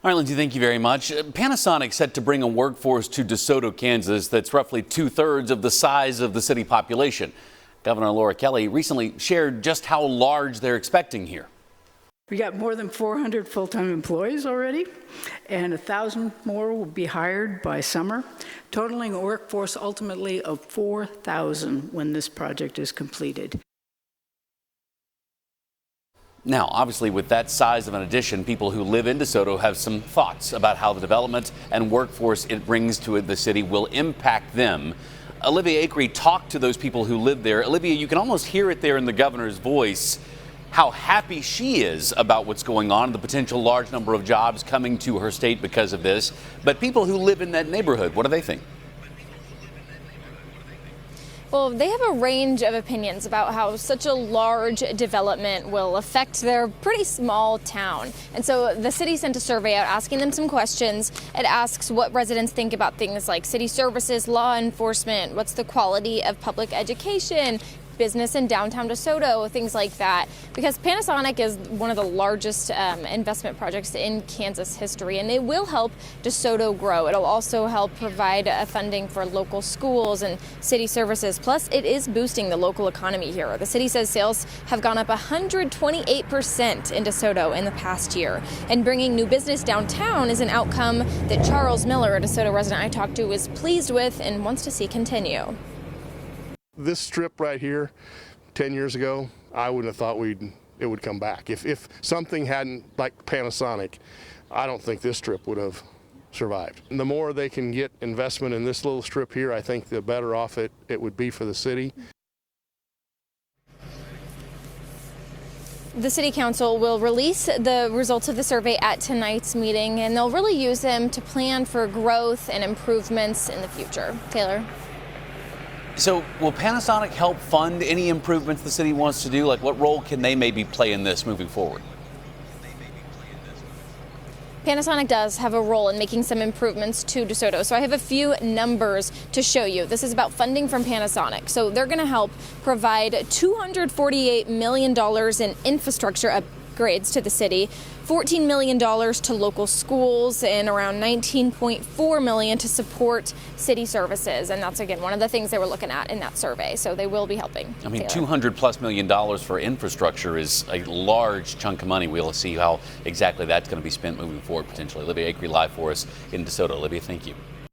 All right, Lindsay, thank you very much. Panasonic set to bring a workforce to DeSoto, Kansas that's roughly 2/3 of the size of the city population. Governor Laura Kelly recently shared just how large they're expecting here. We got more than 400 full-time employees already, and 1,000 more will be hired by summer, totaling a workforce ultimately of 4,000 when this project is completed. Now, obviously, with that size of an addition, people who live in DeSoto have some thoughts about how the development and workforce it brings to the city will impact them. Olivia Acree talked to those people who live there. Olivia, you can almost hear it there in the governor's voice, how happy she is about what's going on, the potential large number of jobs coming to her state because of this. But people who live in that neighborhood, what do they think? Well, they have a range of opinions about how such a large development will affect their pretty small town. And so the city sent a survey out asking them some questions. It asks what residents think about things like city services, law enforcement, what's the quality of public education, business in downtown DeSoto, things like that. Because Panasonic is one of the largest investment projects in Kansas history, and it will help DeSoto grow. It'll also help provide funding for local schools and city services. Plus, it is boosting the local economy here. The city says sales have gone up 128% in DeSoto in the past year. And bringing new business downtown is an outcome that Charles Miller, a DeSoto resident I talked to, is pleased with and wants to see continue. This strip right here, 10 years ago, I wouldn't have thought it would come back. If something hadn't, like Panasonic, I don't think this strip would have survived. And the more they can get investment in this little strip here, I think the better off it would be for the city. The City Council will release the results of the survey at tonight's meeting, and they'll really use them to plan for growth and improvements in the future. Taylor? So will Panasonic help fund any improvements the city wants to do? Like, what role can they maybe play in this moving forward? Panasonic does have a role in making some improvements to DeSoto. So I have a few numbers to show you. This is about funding from Panasonic. So they're going to help provide $248 million in infrastructure upgrades to the city, $14 million to local schools, and around $19.4 million to support city services. And that's, again, one of the things they were looking at in that survey. So they will be helping. I mean, $200+ million for infrastructure is a large chunk of money. We'll see how exactly that's going to be spent moving forward, potentially. Olivia Acree live for us in DeSoto. Olivia, thank you.